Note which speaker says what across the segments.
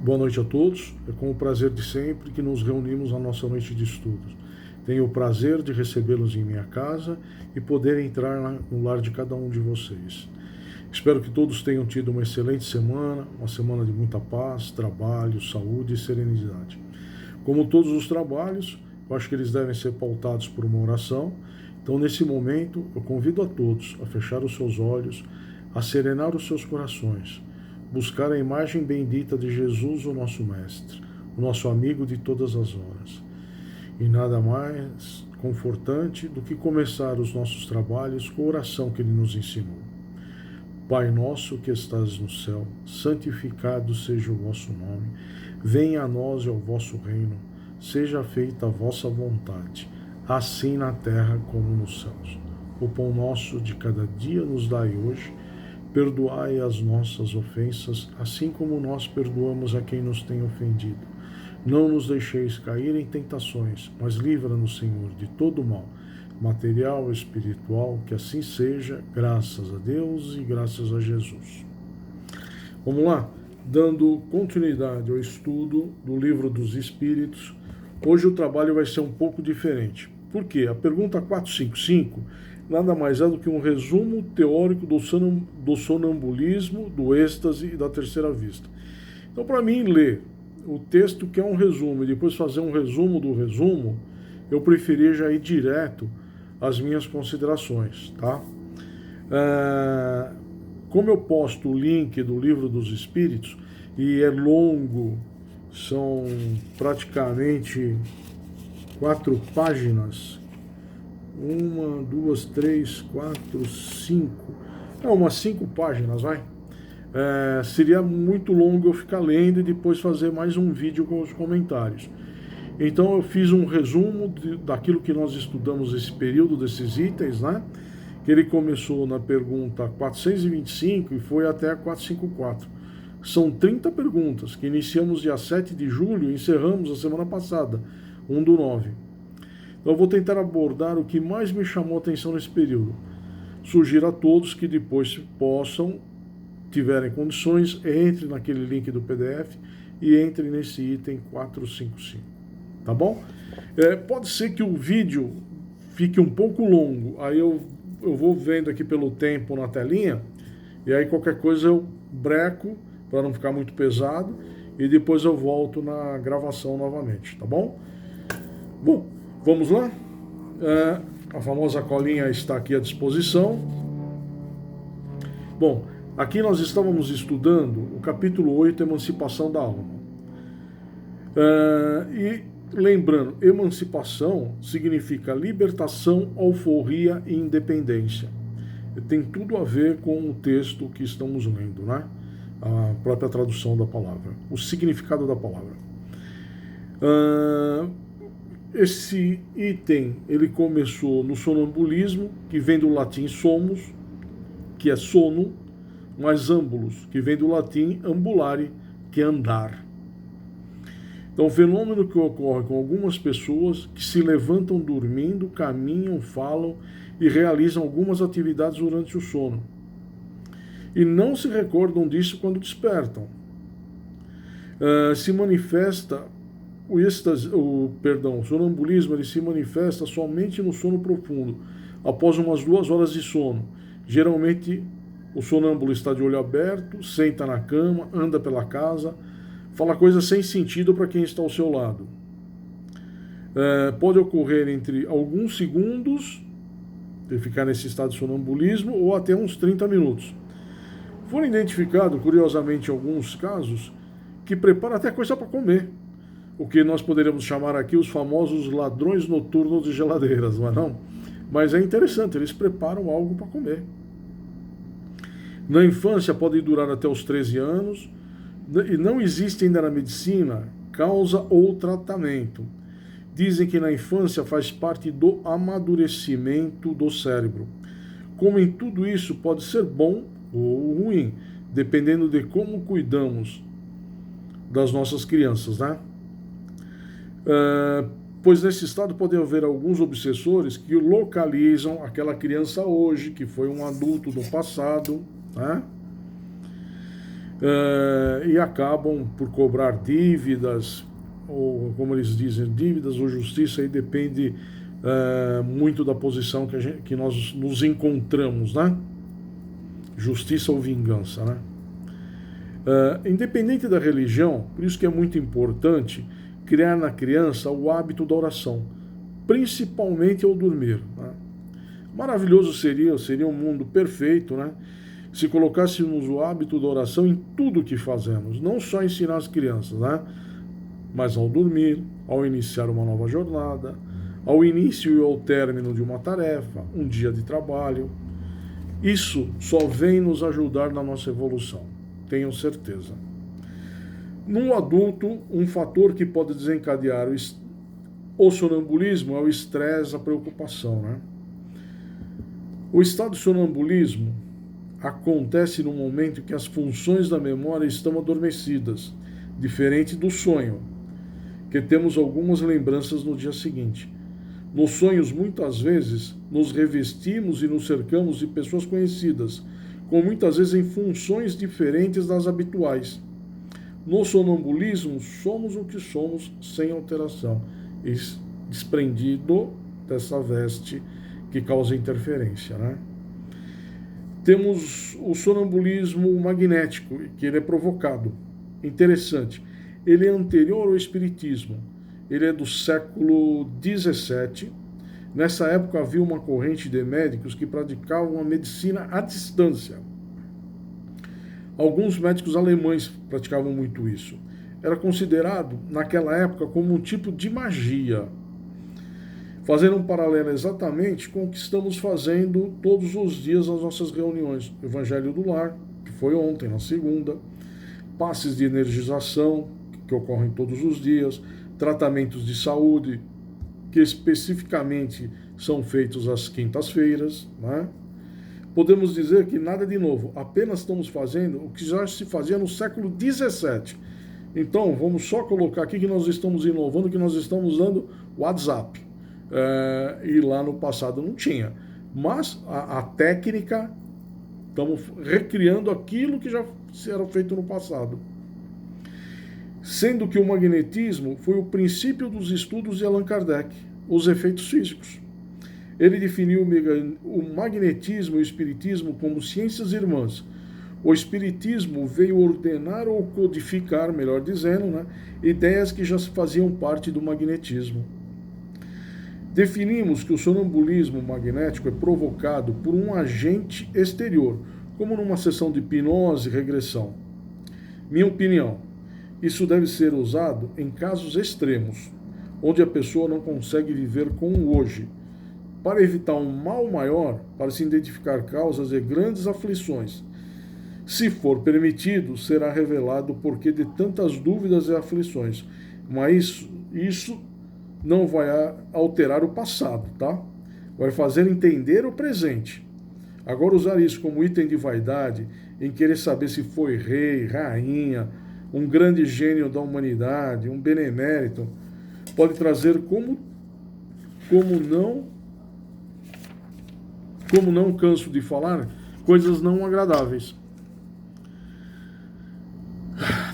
Speaker 1: Boa noite a todos. É com o prazer de sempre que nos reunimos na nossa noite de estudos. Tenho o prazer de recebê-los em minha casa e poder entrar no lar de cada um de vocês. Espero que todos tenham tido uma excelente semana, uma semana de muita paz, trabalho, saúde e serenidade. Como todos os trabalhos, eu acho que eles devem ser pautados por uma oração. Então, nesse momento, eu convido a todos a fechar os seus olhos, a serenar os seus corações, buscar a imagem bendita de Jesus, o nosso Mestre, o nosso amigo de todas as horas. E nada mais confortante do que começar os nossos trabalhos com a oração que ele nos ensinou. Pai nosso que estás no céu, santificado seja o vosso nome. Venha a nós e ao vosso reino. Seja feita a vossa vontade, assim na terra como nos céus. O pão nosso de cada dia nos dai hoje. Perdoai as nossas ofensas, assim como nós perdoamos a quem nos tem ofendido. Não nos deixeis cair em tentações, mas livra-nos, Senhor, de todo mal, material e espiritual, que assim seja, graças a Deus e graças a Jesus. Vamos lá, dando continuidade ao estudo do Livro dos Espíritos. Hoje o trabalho vai ser um pouco diferente. Por quê? A pergunta 455 nada mais é do que um resumo teórico do sonambulismo, do êxtase e da terceira vista. Então, para mim, ler o texto que é um resumo e depois fazer um resumo do resumo, eu preferi já ir direto às minhas considerações, tá? Como eu posto o link do Livro dos Espíritos, e é longo, são praticamente 4 páginas, 1, 2, 3, 4, 5, umas 5 páginas, vai. Seria muito longo eu ficar lendo e depois fazer mais um vídeo com os comentários. Então eu fiz um resumo daquilo que nós estudamos esse período, desses itens, né? Que ele começou na pergunta 425 e foi até a 454. São 30 perguntas que iniciamos dia 7 de julho e encerramos a semana passada, 1/9. Então eu vou tentar abordar o que mais me chamou a atenção nesse período. Sugiro a todos que depois possam, tiverem condições, entre naquele link do PDF e entre nesse item 455. Tá bom? Pode ser que o vídeo fique um pouco longo, aí eu vou vendo aqui pelo tempo na telinha, e aí qualquer coisa eu breco para não ficar muito pesado, e depois eu volto na gravação novamente, tá bom? Bom, vamos lá? A famosa colinha está aqui à disposição. Bom, aqui nós estávamos estudando o capítulo 8, Emancipação da Alma. E lembrando, emancipação significa libertação, alforria e independência. Tem tudo a ver com o texto que estamos lendo, né? A própria tradução da palavra, o significado da palavra. Esse item, ele começou no sonambulismo, que vem do latim somos, que é sono, mais âmbulos, que vem do latim ambulare, que é andar. Então, o fenômeno que ocorre com algumas pessoas que se levantam dormindo, caminham, falam e realizam algumas atividades durante o sono. E não se recordam disso quando despertam. Se manifesta o sonambulismo, ele se manifesta somente no sono profundo, após umas 2 horas de sono. Geralmente, o sonâmbulo está de olho aberto, senta na cama, anda pela casa, fala coisas sem sentido para quem está ao seu lado. Pode ocorrer entre alguns segundos, de ficar nesse estado de sonambulismo, ou até uns 30 minutos. Foram identificados, curiosamente, alguns casos, que preparam até coisa para comer. O que nós poderíamos chamar aqui os famosos ladrões noturnos de geladeiras, não é não? Mas é interessante, eles preparam algo para comer. Na infância pode durar até os 13 anos, e não existe ainda na medicina causa ou tratamento. Dizem que na infância faz parte do amadurecimento do cérebro. Como em tudo isso pode ser bom ou ruim, dependendo de como cuidamos das nossas crianças, né? Pois nesse estado podem haver alguns obsessores que localizam aquela criança hoje, que foi um adulto do passado, né? e acabam por cobrar dívidas, ou como eles dizem, dívidas ou justiça, aí depende muito da posição que nós nos encontramos, né? Justiça ou vingança, né? Independente da religião, por isso que é muito importante criar na criança o hábito da oração, principalmente ao dormir, né? Maravilhoso seria um mundo perfeito, né? Se colocássemos o hábito da oração em tudo que fazemos, não só ensinar as crianças, né? Mas ao dormir, ao iniciar uma nova jornada, ao início e ao término de uma tarefa, um dia de trabalho. Isso só vem nos ajudar na nossa evolução, tenham certeza. No adulto, um fator que pode desencadear o sonambulismo é o estresse, a preocupação, né? O estado de sonambulismo acontece no momento em que as funções da memória estão adormecidas, diferente do sonho, que temos algumas lembranças no dia seguinte. Nos sonhos, muitas vezes, nos revestimos e nos cercamos de pessoas conhecidas, com muitas vezes em funções diferentes das habituais. No sonambulismo, somos o que somos sem alteração, desprendido dessa veste que causa interferência, né? Temos o sonambulismo magnético, que ele é provocado. Interessante. Ele é anterior ao espiritismo. Ele é do século XVII. Nessa época havia uma corrente de médicos que praticavam a medicina à distância. Alguns médicos alemães praticavam muito isso. Era considerado, naquela época, como um tipo de magia. Fazendo um paralelo exatamente com o que estamos fazendo todos os dias nas nossas reuniões. Evangelho do Lar, que foi ontem, na segunda. Passes de energização, que ocorrem todos os dias. Tratamentos de saúde, que especificamente são feitos às quintas-feiras, né? Podemos dizer que nada de novo, apenas estamos fazendo o que já se fazia no século XVII. Então, vamos só colocar aqui que nós estamos inovando, que nós estamos usando o WhatsApp. E lá no passado não tinha. Mas a técnica, estamos recriando aquilo que já era feito no passado. Sendo que o magnetismo foi o princípio dos estudos de Allan Kardec, os efeitos físicos. Ele definiu o magnetismo e o espiritismo como ciências irmãs. O espiritismo veio ordenar ou codificar, melhor dizendo, né, ideias que já faziam parte do magnetismo. Definimos que o sonambulismo magnético é provocado por um agente exterior, como numa sessão de hipnose e regressão. Minha opinião, isso deve ser usado em casos extremos, onde a pessoa não consegue viver com o hoje, para evitar um mal maior, para se identificar causas de grandes aflições. Se for permitido, será revelado o porquê de tantas dúvidas e aflições, mas isso não vai alterar o passado, tá? Vai fazer entender o presente. Agora, usar isso como item de vaidade, em querer saber se foi rei, rainha, um grande gênio da humanidade, um benemérito, pode trazer como não canso de falar, coisas não agradáveis.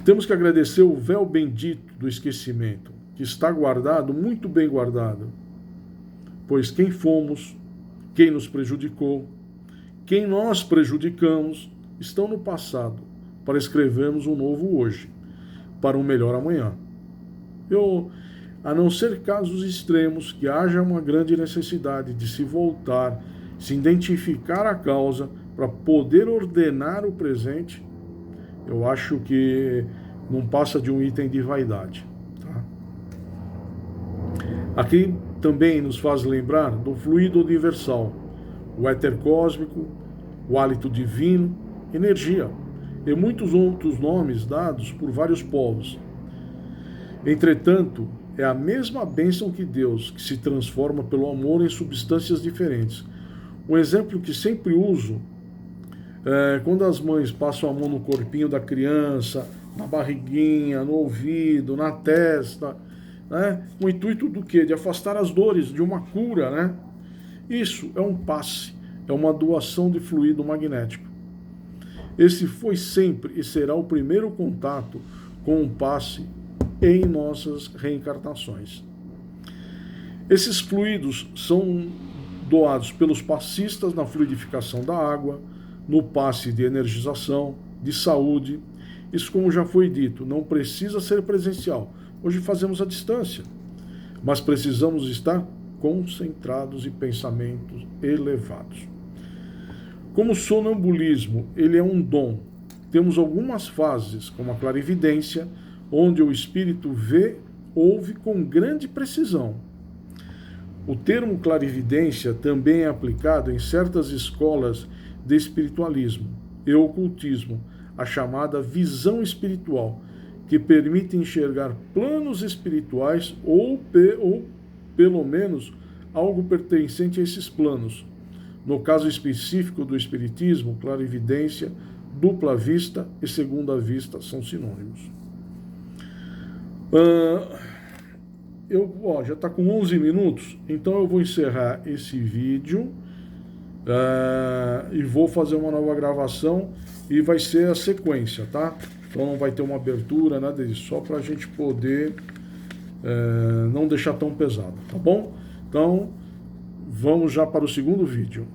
Speaker 1: Temos que agradecer o véu bendito do esquecimento, que está guardado, muito bem guardado. Pois quem fomos, quem nos prejudicou, quem nós prejudicamos, estão no passado, para escrevermos um novo hoje, para um melhor amanhã. A não ser casos extremos, que haja uma grande necessidade de se voltar, se identificar a causa, para poder ordenar o presente, eu acho que não passa de um item de vaidade. Tá? Aqui também nos faz lembrar do fluido universal, o éter cósmico, o hálito divino, energia, e muitos outros nomes dados por vários povos. Entretanto, é a mesma bênção que Deus, que se transforma pelo amor em substâncias diferentes. Um exemplo que sempre uso é quando as mães passam a mão no corpinho da criança, na barriguinha, no ouvido, na testa, né? O intuito do quê? De afastar as dores, de uma cura, né? Isso é um passe, é uma doação de fluido magnético. Esse foi sempre e será o primeiro contato com o passe em nossas reencarnações. Esses fluidos são doados pelos passistas na fluidificação da água, no passe de energização, de saúde. Isso, como já foi dito, não precisa ser presencial. Hoje fazemos à distância, mas precisamos estar concentrados e pensamentos elevados. Como o sonambulismo, ele é um dom. Temos algumas fases, como a clarividência, onde o espírito vê, ouve com grande precisão. O termo clarividência também é aplicado em certas escolas de espiritualismo e ocultismo, a chamada visão espiritual, que permite enxergar planos espirituais ou pelo menos algo pertencente a esses planos. No caso específico do espiritismo, clarividência, dupla vista e segunda vista são sinônimos. Já está com 11 minutos, então eu vou encerrar esse vídeo e vou fazer uma nova gravação e vai ser a sequência, tá? Então não vai ter uma abertura, nada disso, só para a gente poder não deixar tão pesado, tá bom? Então vamos já para o segundo vídeo.